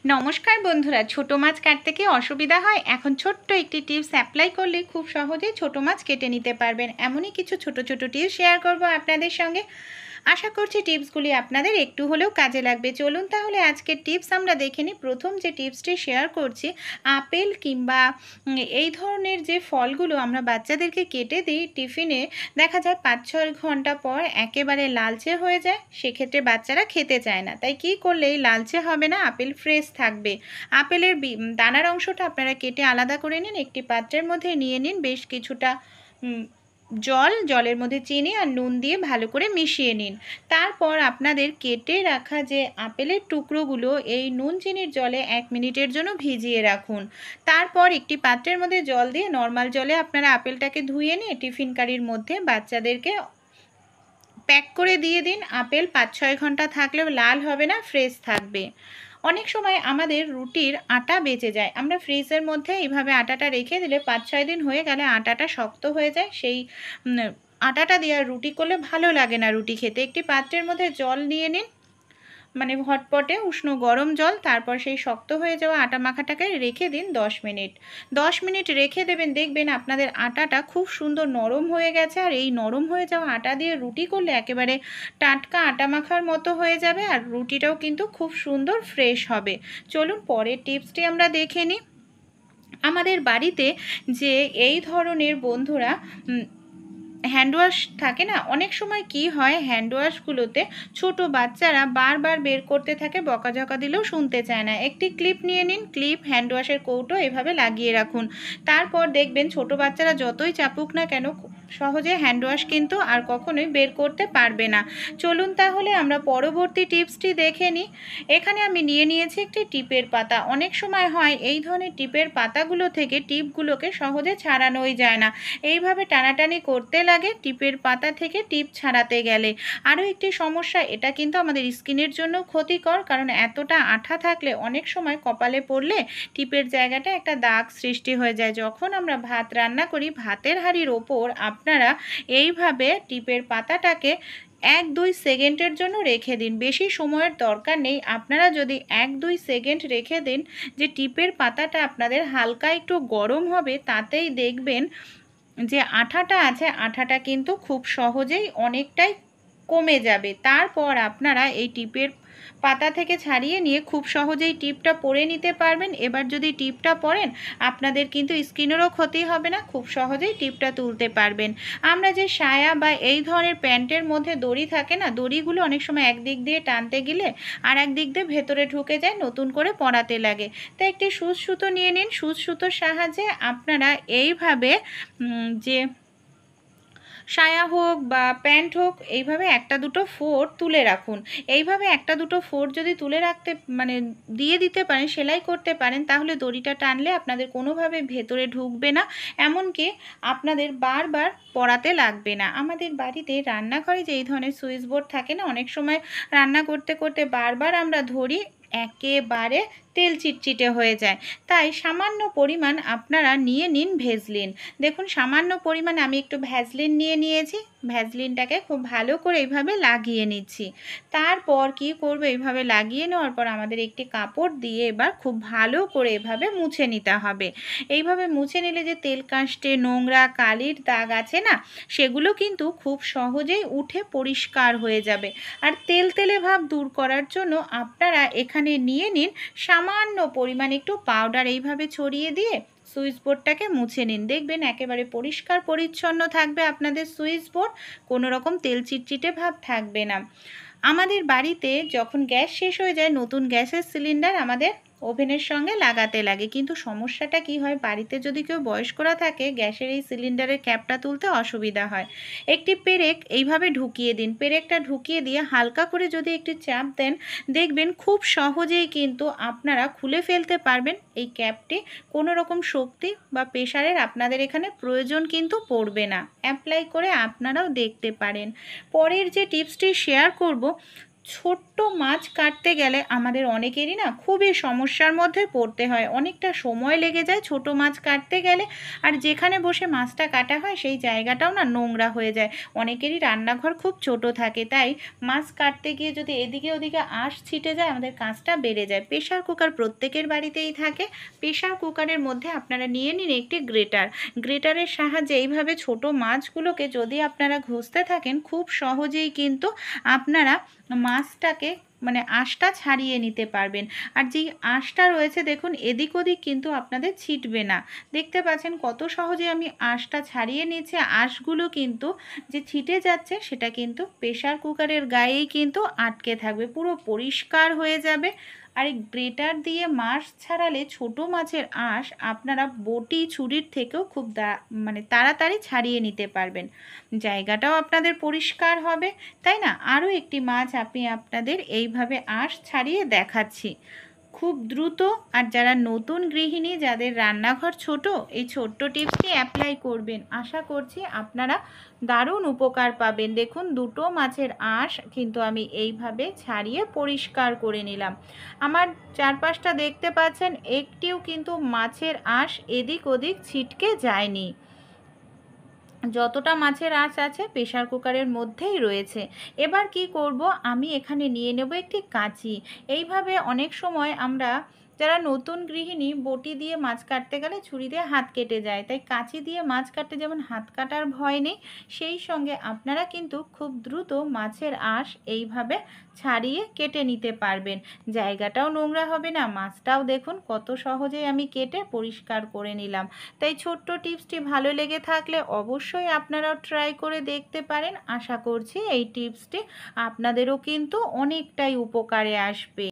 নমস্কার বন্ধুরা, ছোট মাছ কাটতে কি অসুবিধা হয়? এখন ছোট্ট একটি টিপস অ্যাপ্লাই করলে খুব সহজেই ছোট মাছ কেটে নিতে পারবেন। এমনই কিছু ছোট ছোট টিপস শেয়ার করব আপনাদের সঙ্গে। আশা করছি টিপসগুলি আপনাদের একটু হলেও কাজে লাগবে। চলুন তাহলে আজকের টিপস আমরা দেখে নিই। প্রথম যে টিপসটি শেয়ার করছি, আপেল কিংবা এই ধরনের যে ফলগুলো আমরা বাচ্চাদেরকে কেটে দিই টিফিনে, দেখা যায় 5-6 ঘন্টা পর একেবারে লালচে হয়ে যায়। সেক্ষেত্রে বাচ্চারা খেতে চায় না। তাই কী করলে লালচে হবে না, আপেল ফ্রেশ থাকবে। আপেলের দানার অংশটা আপনারা কেটে আলাদা করে নিন। একটি পাত্রের মধ্যে নিয়ে নিন বেশ কিছুটা জলের মধ্যে চিনি আর নুন দিয়ে ভালো করে মিশিয়ে নিন। তারপর আপনাদের কেটে রাখা যে আপেলের টুকরোগুলো এই নুন চিনির জলে 1 মিনিটের জন্য ভিজিয়ে রাখুন। তারপর একটি পাত্রের মধ্যে জল দিয়ে নর্মাল জলে আপনারা আপেলটাকে ধুয়ে নিয়ে টিফিন কারির মধ্যে বাচ্চাদেরকে প্যাক করে দিয়ে দিন। আপেল 5-6 ঘন্টা থাকলেও লাল হবে না, ফ্রেশ থাকবে। অনেক সময় আমাদের রুটির আটা বেঁচে যায়, আমরা ফ্রিজের মধ্যে এইভাবে আটাটা রেখে দিলে 5-6 দিন হয়ে গেলে আটাটা শক্ত হয়ে যায়। সেই আটাটা দিয়ে আর রুটি করলে ভালো লাগে না রুটি খেতে। একটি পাত্রের মধ্যে জল নিয়ে নিন, মানে হটপটে উষ্ণ গরম জল। তারপর সেই শক্ত হয়ে যাওয়া আটা মাখাটাকে রেখে দিন 10 মিনিট। 10 মিনিট রেখে দেবেন, দেখবেন আপনাদের আটাটা খুব সুন্দর নরম হয়ে গেছে। আর এই নরম হয়ে যাওয়া আটা দিয়ে রুটি করলে একেবারে টাটকা আটা মাখার মতো হয়ে যাবে, আর রুটিটাও কিন্তু খুব সুন্দর ফ্রেশ হবে। চলুন পরের টিপসটি আমরা দেখে নিই। আমাদের বাড়িতে যে এই ধরনের বন্ধুরা হ্যান্ড ওয়াশ থাকে না, অনেক সময় কি হয় হ্যান্ড ওয়াশগুলোতে ছোট বাচ্চারা বারবার বের করতে থাকে, বকাঝকা দিলেও শুনতে চায় না। একটি ক্লিপ নিয়ে নিন, ক্লিপ হ্যান্ড ওয়াশের কৌটো এভাবে লাগিয়ে রাখুন। তারপর দেখবেন ছোট বাচ্চারা যতই চাপুক না কেন সহজে হ্যান্ড ওয়াশ কিন্তু আর কখনোই বের করতে পারবে না। চলুন তাহলে আমরা পরবর্তী টিপসটি দেখে নিই। এখানে আমি নিয়ে নিয়েছি একটি টিপের পাতা। অনেক সময় হয় এই ধরনের টিপের পাতাগুলো থেকে টিপগুলোকে সহজে ছাড়ানোই যায় না, এইভাবে টানাটানি করতে লাগে টিপের পাতা থেকে টিপ ছাড়াতে গেলে। আরও একটি সমস্যা, এটা কিন্তু আমাদের স্কিনের জন্য ক্ষতিকর, কারণ এতটা আঠা থাকলে অনেক সময় কপালে পড়লে টিপের জায়গাটা একটা দাগ সৃষ্টি হয়ে যায়। যখন আমরা ভাত রান্না করি, ভাতের হাঁড়ির ওপর আপনারা এইভাবে টিপের পাতাটাকে 1-2 সেকেন্ডের জন্য রেখে দিন। বেশি সময়ের দরকার নেই। আপনারা যদি 1-2 সেকেন্ড রেখে দিন, যে টিপের পাতাটা আপনাদের হালকা একটু গরম হবে, তাতেই দেখবেন যে আঠাটা আছে, আঠাটা কিন্তু খুব সহজেই অনেকটাই কমে যাবে। তারপর আপনারা এই টিপের পাতা থেকে ছাড়িয়ে নিয়ে খুব সহজেই টিপটা পরে নিতে পারবেন। এবার যদি টিপটা পরেন, আপনাদের কিন্তু স্কিনেরও ক্ষতি হবে না, খুব সহজেই টিপটা তুলতে পারবেন। আমরা যে সায়া বা এই ধরনের প্যান্টের মধ্যে দড়ি থাকে না, দড়িগুলো অনেক সময় একদিক দিয়ে টানতে গেলে আর একদিক দিয়ে ভেতরে ঢুকে যায়, নতুন করে পরাতে লাগে। তাই একটি সুচ সুতো নিয়ে নিন। সুচ সুতোর সাহায্যে আপনারা এইভাবে যে সায়া হোক বা প্যান্ট হোক, এইভাবে 1-2 ফোঁড় তুলে রাখুন। এইভাবে 1-2 ফোঁড় যদি তুলে রাখতে দিয়ে দিতে পারেন, সেলাই করতে পারেন, তাহলে দড়িটা টানলে আপনাদের কোনোভাবে ভেতরে ঢুকবে না, এমনকি আপনাদের বারবার পরাতে লাগবে না। আমাদের বাড়িতে রান্নাঘরে যে এই ধরনের সুইচ বোর্ড থাকে না, অনেক সময় রান্না করতে করতে বারবার আমরা ধরি, একেবারে তেল চিটচিটে হয়ে যায়। তাই সামান্য পরিমাণ আপনারা নিয়ে নিন ভ্যাসলিন। দেখুন সামান্য পরিমাণে আমি একটু ভ্যাসলিন নিয়ে নিয়েছি। ভ্যাসলিনটাকে খুব ভালো করে এইভাবে লাগিয়ে নিচ্ছি। তারপর কি করব, এইভাবে লাগিয়ে নেওয়ার পর আমাদের একটি কাপড় দিয়ে এবার খুব ভালো করে এভাবে মুছে নিতে হবে। এইভাবে মুছে নিলে যে তেল কাস্টে নোংরা কালির দাগ আছে না, সেগুলো কিন্তু খুব সহজেই উঠে পরিষ্কার হয়ে যাবে। আর তেলতেলে ভাব দূর করার জন্য আপনারা এখানে নিয়ে নিন সামান্য পরিমাণ একটু পাউডার, এইভাবে ছড়িয়ে দিয়ে সুইচ বোর্ডটাকে মুছে নিন। দেখবেন একেবারে পরিষ্কার পরিচ্ছন্ন থাকবে আপনাদের সুইচ বোর্ড, কোনো রকম তেল চিটচিটে ভাব থাকবে না। আমাদের বাড়িতে যখন গ্যাস শেষ হয়ে যায়, নতুন গ্যাসের সিলিন্ডার আমাদের ওভেনের সঙ্গে লাগাতে লাগে, কিন্তু সমস্যাটা কি হয়, বাড়িতে যদি কেউ বয়স্করা থাকে, গ্যাসের এই সিলিন্ডারের ক্যাপটা তুলতে অসুবিধা হয়। একটি পেরেক এইভাবে ঢুকিয়ে দিন। পেরেকটা ঢুকিয়ে দিয়ে হালকা করে যদি একটি চাপ দেন, দেখবেন খুব সহজেই কিন্তু আপনারা খুলে ফেলতে পারবেন এই ক্যাপটি। কোনো রকম শক্তি বা প্রেসারের আপনাদের এখানে প্রয়োজন কিন্তু পড়বে না। অ্যাপ্লাই করে আপনারাও দেখতে পারেন। পরের যে টিপসটি শেয়ার করব, ছোট্ট মাছ কাটতে গেলে আমাদের অনেকেরই না খুবই সমস্যার মধ্যে পড়তে হয়, অনেকটা সময় লেগে যায় ছোট মাছ কাটতে গেলে। আর যেখানে বসে মাছটা কাটা হয় সেই জায়গাটাও না নোংরা হয়ে যায়। অনেকেরই রান্নাঘর খুব ছোট থাকে, তাই মাছ কাটতে গিয়ে যদি এদিকে ওদিকে আঁশ ছিটে যায় আমাদের কাজটা বেড়ে যায়। প্রেশার কুকার প্রত্যেকের বাড়িতেই থাকে। প্রেশার কুকারের মধ্যে আপনারা নিয়ে নিন একটি গ্রেটার। গ্রেটারের সাহায্যে এইভাবে ছোট মাছগুলোকে যদি আপনারা ঘষতে থাকেন খুব সহজেই কিন্তু আপনারা মাছটাকে মানে আঁশটা ছাড়িয়ে নিতে পারবেন। আর যেই আঁশটা রয়েছে দেখুন এদিক ওদিক কিন্তু আপনাদের ছিটবে না। দেখতে পাচ্ছেন কত সহজে আমি আঁশটা ছাড়িয়ে নিয়েছি। আঁশগুলো কিন্তু যে ছিটে যাচ্ছে সেটা কিন্তু প্রেশার কুকারের গায়েই কিন্তু আটকে থাকবে, পুরো পরিষ্কার হয়ে যাবে। আর এই গ্রেটার দিয়ে মাছ ছাড়ালে ছোট মাছের আঁশ আপনারা বটি ছুরির থেকেও খুব মানে তাড়াতাড়ি ছাড়িয়ে নিতে পারবেন। জায়গাটাও আপনাদের পরিষ্কার হবে, তাই না? আরও একটি মাছ আমি আপনাদের এইভাবে আঁশ ছাড়িয়ে দেখাচ্ছি খুব দ্রুত। আর যারা নতুন গৃহিণী, যাদের রান্নাঘর ছোট, এই ছোট্ট টিপসটি অ্যাপ্লাই করবেন, আশা করছি আপনারা দারুণ উপকার পাবেন। দেখুন দুটো মাছের আঁশ কিন্তু আমি এইভাবে ছাড়িয়ে পরিষ্কার করে নিলাম। আমার চারপাশটা দেখতে পাচ্ছেন, একটিও কিন্তু মাছের আঁশ এদিক ওদিক ছিটকে যায়নি। যতটা মাছের আঁশ আছে প্রেশার কুকারের মধ্যেই রয়েছে। এবার কি করব, আমি এখানে নিয়ে নেব একটি কাঁচি। এইভাবে অনেক সময় আমরা যারা নতুন গৃহিণী বটি দিয়ে মাছ কাটতে গেলে ছুরি দিয়ে হাত কেটে যায়, তাই কাঁচি দিয়ে মাছ কাটতে যেমন হাত কাটার ভয় নেই, সেই সঙ্গে আপনারা কিন্তু খুব দ্রুত মাছের আঁশ এইভাবে ছাড়িয়ে কেটে নিতে পারবেন। জায়গাটাও নোংরা হবে না, মাছটাও দেখুন কত সহজেই আমি কেটে পরিষ্কার করে নিলাম। তাই ছোট্ট টিপসটি ভালো লেগে থাকলে অবশ্যই আপনারাও ট্রাই করে দেখতে পারেন। আশা করছি এই টিপসটি আপনাদেরও কিন্তু অনেকটাই উপকারে আসবে।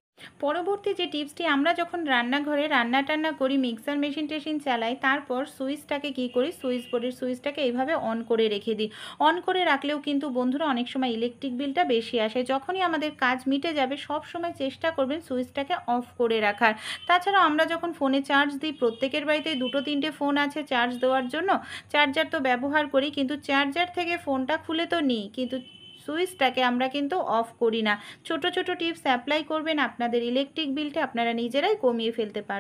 পরবর্তী যে টিপসটি, আমরা যখন রান্নাঘরে রান্না টান্না করি, মিক্সার মেশিন টেশিন চালাই, তারপর সুইচটাকে কি করি, সুইচ বোর্ডের সুইচটাকে এইভাবে অন করে রেখে দিই। অন করে রাখলেও কিন্তু বন্ধুরা অনেক সময় ইলেকট্রিক বিলটা বেশি আসে। যখনই আমাদের কাজ মিটে যাবে সব সময় চেষ্টা করবেন সুইচটাকে অফ করে রাখার। তাছাড়াও আমরা যখন ফোনে চার্জ দিই, প্রত্যেকের বাড়িতেই দুটো তিনটে ফোন আছে চার্জ দেওয়ার জন্য, চার্জার তো ব্যবহার করি, কিন্তু চার্জার থেকে ফোনটা খুলে তো নিই, কিন্তু সুইচটাকে আমরা কিন্তু অফ করি না। ছোট ছোট টিপস অ্যাপ্লাই করবেন, আপনাদের ইলেকট্রিক বিলটা আপনারা নিজেরাই কমিয়ে ফেলতে পারবেন।